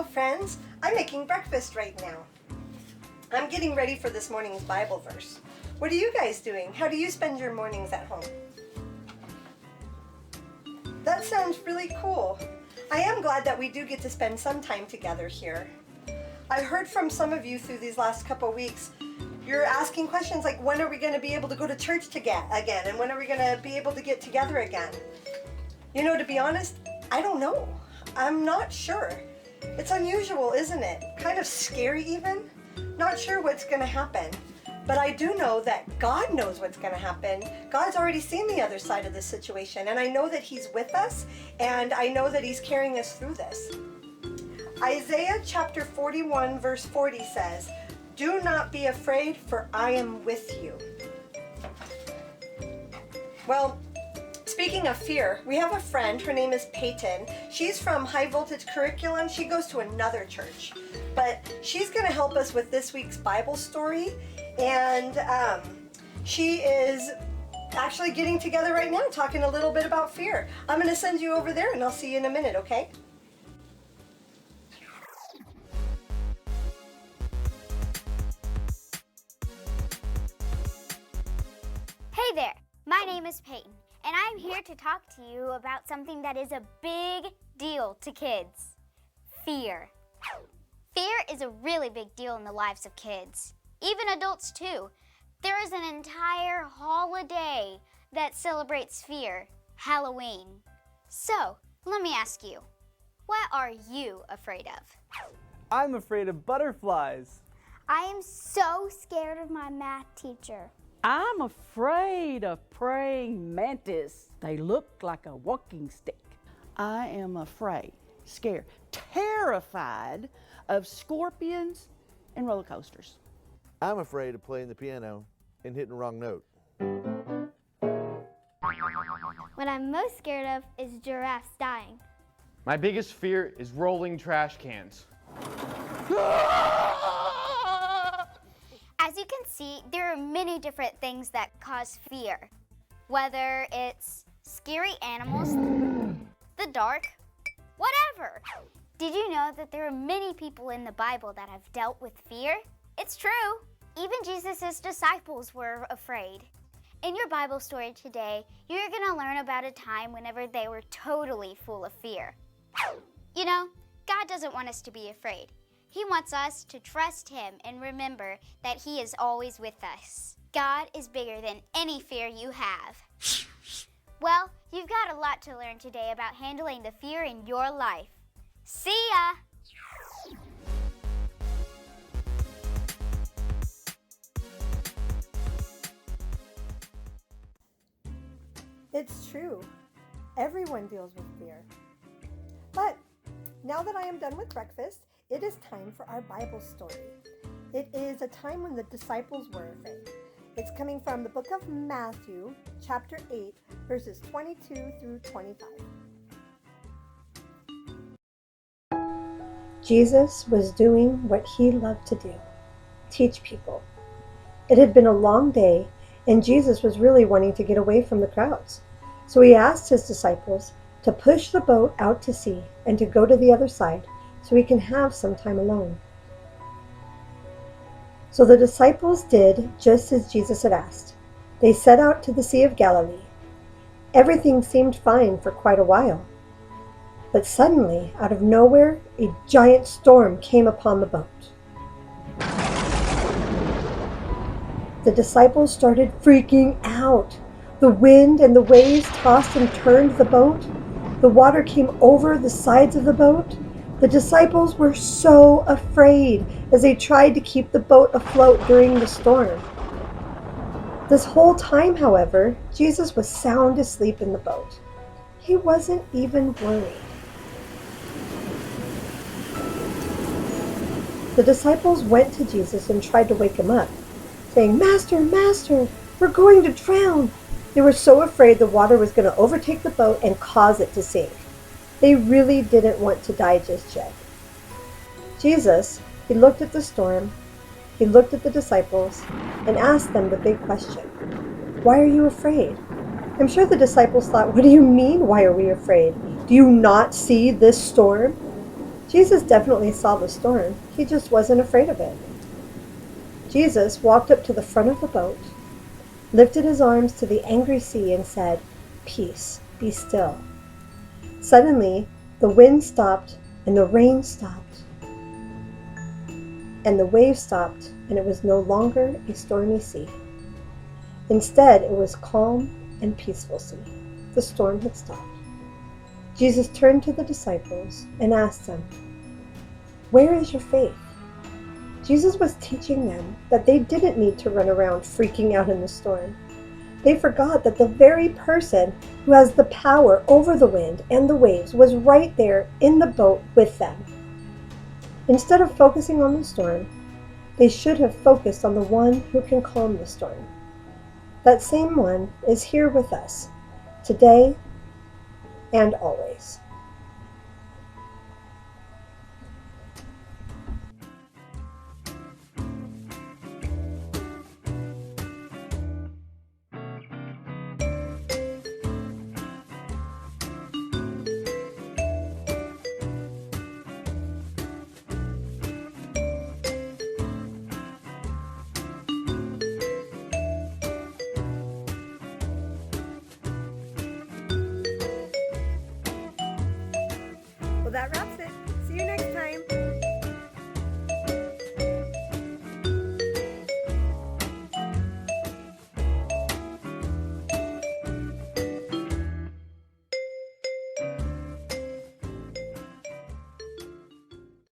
Hello friends, I'm making breakfast right now. I'm getting ready for this morning's Bible verse. What are you guys doing? How do you spend your mornings at home? That sounds really cool. I am glad that we do get to spend some time together here. I heard from some of you through these last couple weeks, you're asking questions like, when are we going to be able to go to church again? And when are we going to be able to get together again? You know, to be honest, I don't know. I'm not sure. It's unusual, isn't it? Kind of scary even. Not sure what's going to happen. But I do know that God knows what's going to happen. God's already seen the other side of this situation, and I know that He's with us, and I know that He's carrying us through this. Isaiah chapter 41 verse 40 says, "Do not be afraid, for I am with you." Well, speaking of fear, we have a friend, her name is Peyton. She's from High Voltage Curriculum. She goes to another church, but she's going to help us with this week's Bible story, and she is actually getting together right now, talking a little bit about fear. I'm going to send you over there, and I'll see you in a minute, okay? Hey there, my name is Peyton, and I'm here to talk to you about something that is a big deal to kids: fear. Fear is a really big deal in the lives of kids, even adults too. There is an entire holiday that celebrates fear, Halloween. So, let me ask you, what are you afraid of? I'm afraid of butterflies. I am so scared of my math teacher. I'm afraid of praying mantis. They look like a walking stick. I am afraid, scared, terrified of scorpions and roller coasters. I'm afraid of playing the piano and hitting the wrong note. What I'm most scared of is giraffes dying. My biggest fear is rolling trash cans. As you can see, there are many different things that cause fear. Whether it's scary animals, the dark, whatever. Did you know that there are many people in the Bible that have dealt with fear? It's true. Even Jesus' disciples were afraid. In your Bible story today, you're going to learn about a time whenever they were totally full of fear. You know, God doesn't want us to be afraid. He wants us to trust Him and remember that He is always with us. God is bigger than any fear you have. Well, you've got a lot to learn today about handling the fear in your life. See ya! It's true. Everyone deals with fear. But now that I am done with breakfast, it is time for our Bible story. It is a time when the disciples were afraid. It's coming from the book of Matthew, chapter 8, verses 22 through 25. Jesus was doing what He loved to do, teach people. It had been a long day, and Jesus was really wanting to get away from the crowds. So He asked His disciples to push the boat out to sea and to go to the other side so He can have some time alone. So the disciples did just as Jesus had asked. They set out to the Sea of Galilee. Everything seemed fine for quite a while. But suddenly, out of nowhere, a giant storm came upon the boat. The disciples started freaking out. The wind and the waves tossed and turned the boat. The water came over the sides of the boat. The disciples were so afraid as they tried to keep the boat afloat during the storm. This whole time, however, Jesus was sound asleep in the boat. He wasn't even worried. The disciples went to Jesus and tried to wake Him up, saying, "Master, Master, we're going to drown." They were so afraid the water was going to overtake the boat and cause it to sink. They really didn't want to die just yet. Jesus, He looked at the storm, He looked at the disciples, and asked them the big question, "Why are you afraid?" I'm sure the disciples thought, "What do you mean, why are we afraid? Do you not see this storm?" Jesus definitely saw the storm. He just wasn't afraid of it. Jesus walked up to the front of the boat, lifted his arms to the angry sea and said, "Peace, be still." Suddenly, the wind stopped and the rain stopped and the waves stopped, and it was no longer a stormy sea. Instead, it was calm and peaceful sea. The storm had stopped. Jesus turned to the disciples and asked them, "Where is your faith?" Jesus was teaching them that they didn't need to run around freaking out in the storm. They forgot that the very person who has the power over the wind and the waves was right there in the boat with them. Instead of focusing on the storm, they should have focused on the one who can calm the storm. That same one is here with us, today and always. Well, that wraps